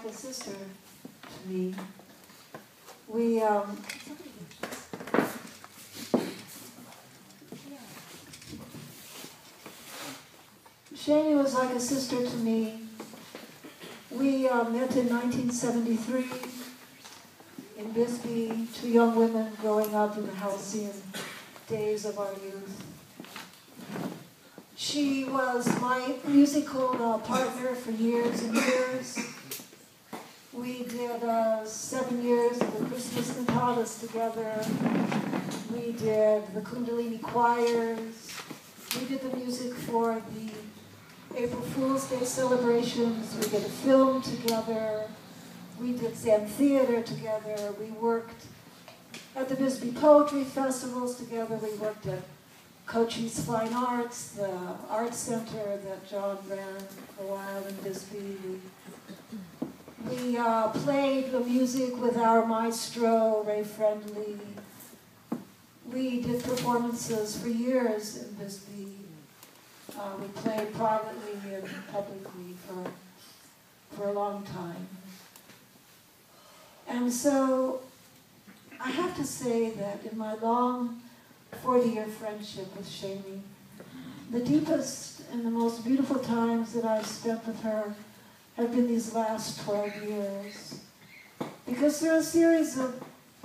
like a sister to me. We, Shani was like a sister to me. We met in 1973 in Bisbee, two young women growing up in the halcyon days of our youth. She was my musical partner for years and years. We did 7 years of the Christmas cantatas together. We did the Kundalini choirs. We did the music for the April Fool's Day celebrations. We did a film together. We did Zen theater together. We worked at the Bisbee Poetry Festivals together. We worked at Cochise Fine Arts, the art center that John ran for a while in Bisbee. We played the music with our maestro, Ray Friendly. We did performances for years in Bisbee. We played privately and publicly for a long time. And so I have to say that in my long 40-year friendship with Shani, the deepest and the most beautiful times that I've spent with her have been these last 12 years. Because through a series of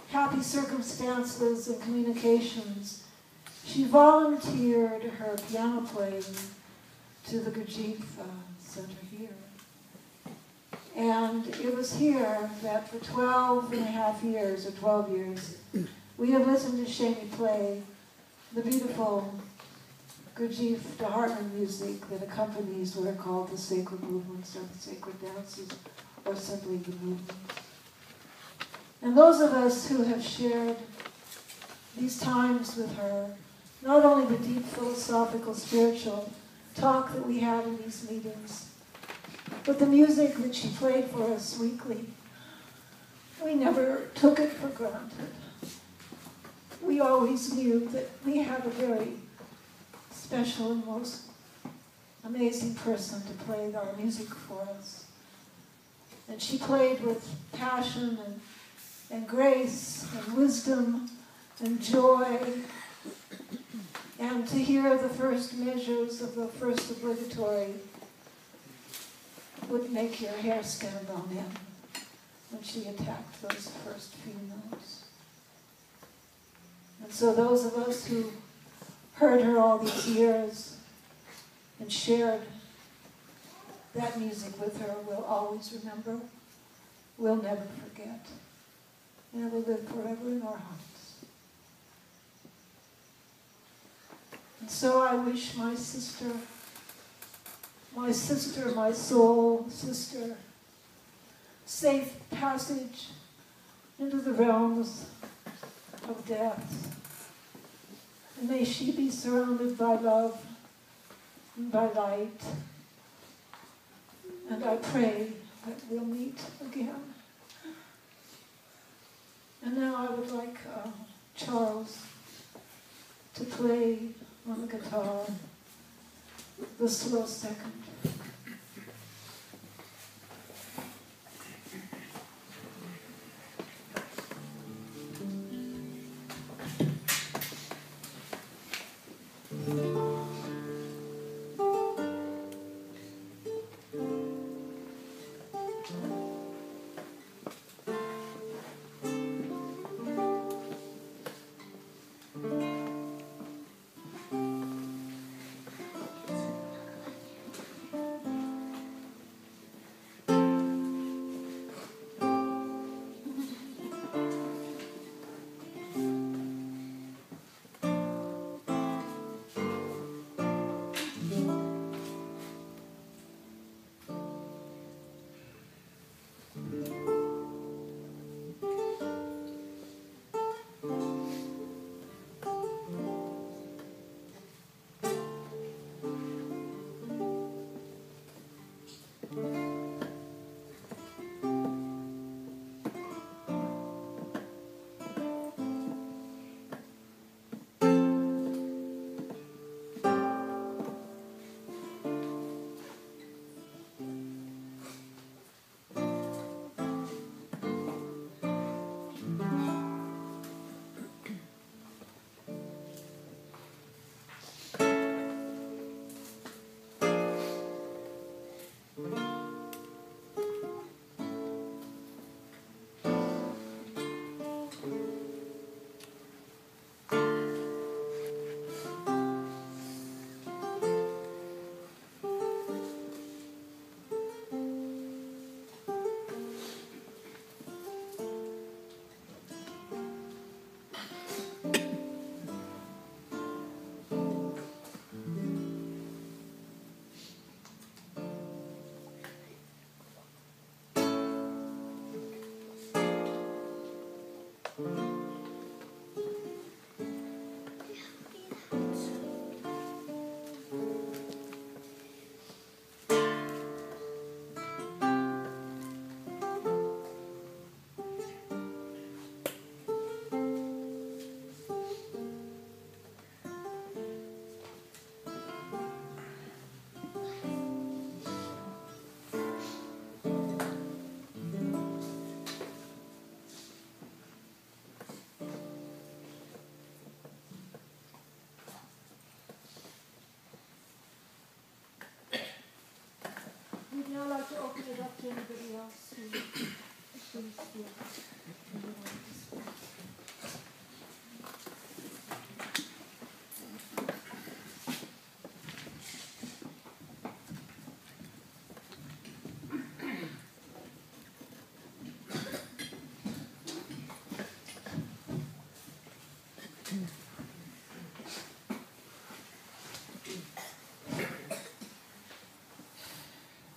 happy circumstances and communications, she volunteered her piano playing to the Gurdjieff Center here. And it was here that for 12 and a half years, or 12 years, we have listened to Shani play the beautiful Gurdjieff de Hartmann music that accompanies what are called the sacred movements or the sacred dances, or simply the movements. And those of us who have shared these times with her, not only the deep philosophical, spiritual talk that we had in these meetings, but the music that she played for us weekly, we never took it for granted. We always knew that we had a very special and most amazing person to play our music for us. And she played with passion and grace and wisdom and joy. And to hear the first measures of the first obligatory would make your hair stand on end when she attacked those first few notes. And so those of us who heard her all these years and shared that music with her will always remember, will never forget, and it will live forever in our hearts. And so I wish my sister, my soul sister, safe passage into the realms of death. And may she be surrounded by love and by light. And I pray that we'll meet again. And now I would like Charles to play on the guitar the slow second.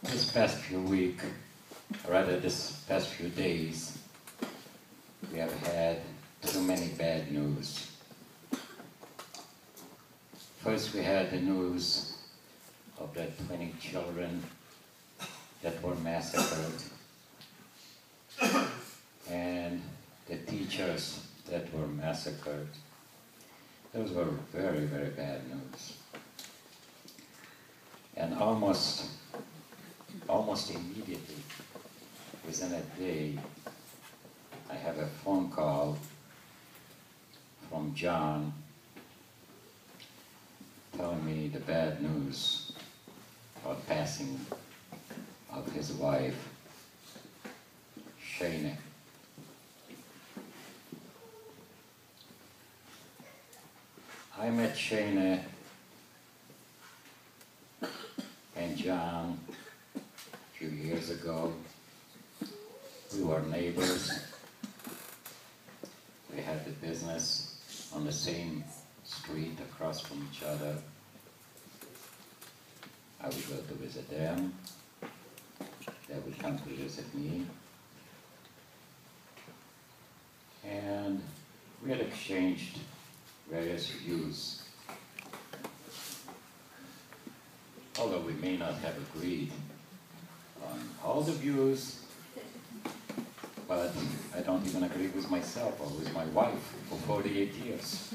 This past few weeks, or rather this past few days, we have had too many bad news. First we had the news of the 20 children that were massacred and the teachers that were massacred. Those were very, very bad news. And almost immediately, within a day, I have a phone call from John telling me the bad news of passing of his wife, Shani. I met Shani and John a few years ago. We were neighbors. We had the business on the same street across from each other. I would go to visit them. They would come to visit me. And we had exchanged various views. Although we may not have agreed on all the views, but I don't even agree with myself or with my wife for 48 years.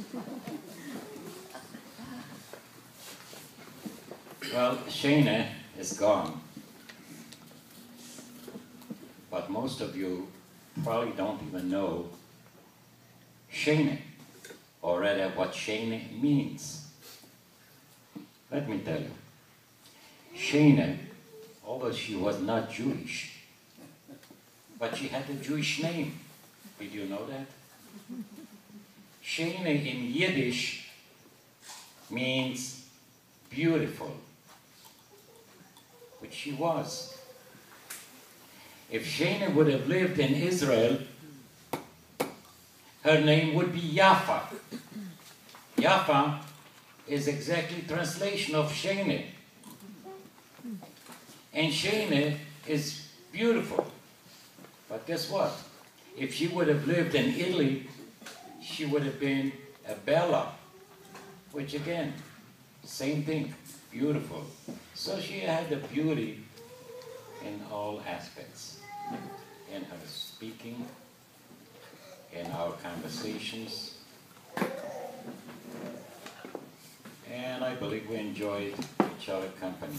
Well, Shani is gone, but most of you probably don't even know Shani, or rather what Shani means. Let me tell you. Shani, although she was not Jewish, but she had a Jewish name. Did you know that? Shani in Yiddish means beautiful, which she was. If Shani would have lived in Israel, her name would be Yafa. Yafa is exactly translation of Shani. And Shani is beautiful. But guess what? If she would have lived in Italy, she would have been a Bella, which again, same thing, beautiful. So she had the beauty in all aspects, in her speaking, in our conversations, and I believe we enjoyed each other's company.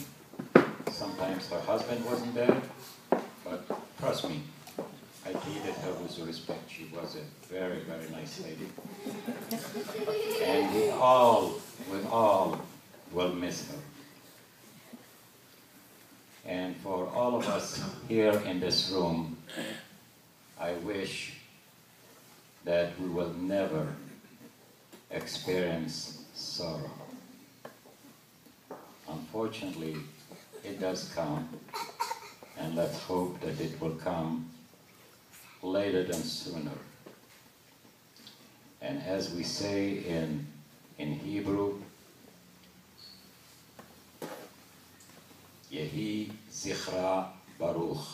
Sometimes her husband wasn't there, but trust me, I treated her with respect. She was a very, very nice lady. And we all will miss her. And for all of us here in this room, I wish that we will never experience sorrow. Unfortunately, it does come, and let's hope that it will come later than sooner. And as we say in Hebrew, Yehi Zichra Baruch,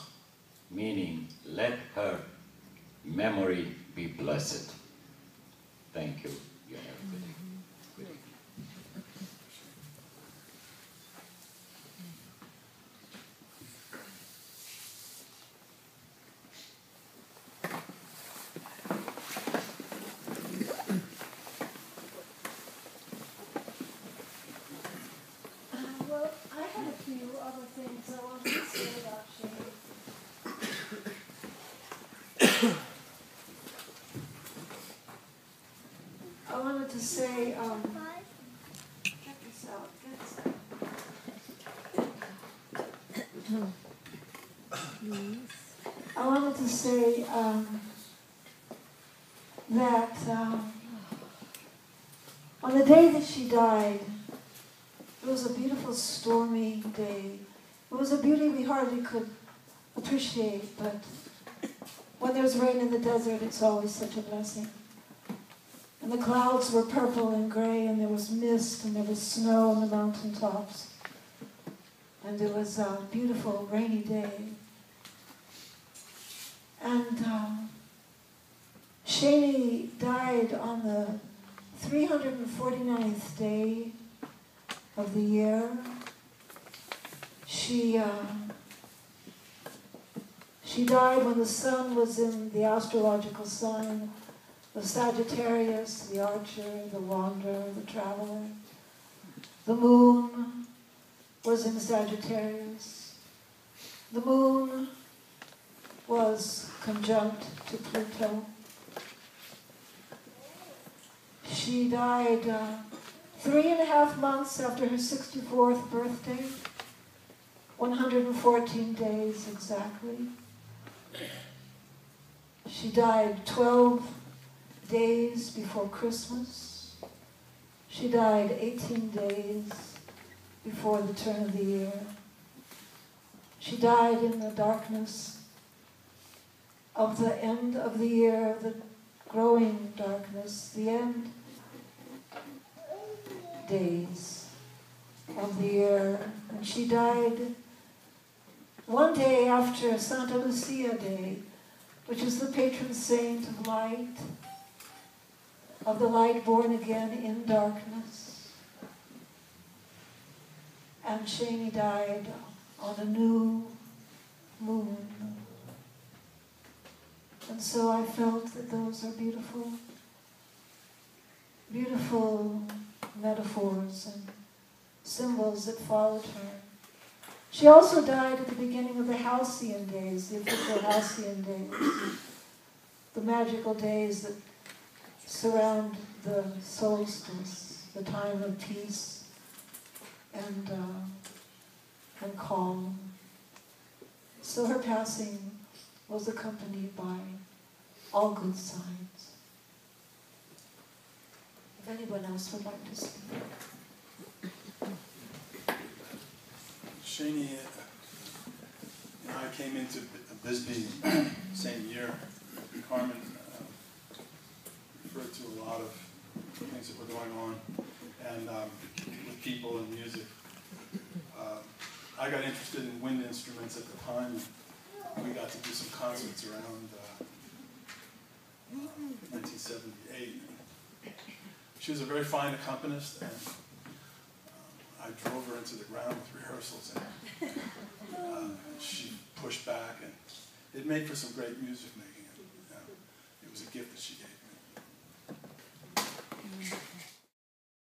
meaning let her memory be blessed. Thank you. You have a good day. Good evening. Well, I had a few other things I wanted to say about Shani. I wanted to say, check this out. Get this out. I wanted to say that on the day that she died, it was a beautiful stormy day. It was a beauty we hardly could appreciate, but when there's rain in the desert, it's always such a blessing. And the clouds were purple and gray, and there was mist, and there was snow on the mountaintops. And it was a beautiful rainy day. And Shani died on the 349th day of the year. She died when the sun was in the astrological sign of Sagittarius, the archer, the wanderer, the traveler. The moon was in Sagittarius. The moon was conjunct to Pluto. She died 3.5 months after her 64th birthday, 114 days exactly. She died 12 days before Christmas. She died 18 days before the turn of the year. She died in the darkness of the end of the year, the growing darkness, the end days of the year. And she died one day after Santa Lucia Day, which is the patron saint of light, of the light born again in darkness. And Shani died on a new moon. And so I felt that those are beautiful, beautiful metaphors and symbols that followed her. She also died at the beginning of the halcyon days, the official halcyon days, the magical days that surround the solstice, the time of peace and calm. So her passing was accompanied by all good signs. If anyone else would like to speak. Shani and I came into Bisbee same year. Carmen referred to a lot of things that were going on, and with people and music. I got interested in wind instruments at the time. We got to do some concerts around 1978. She was a very fine accompanist, and I drove her into the ground with rehearsals, and she pushed back, and it made for some great music making. It was a gift that she gave me.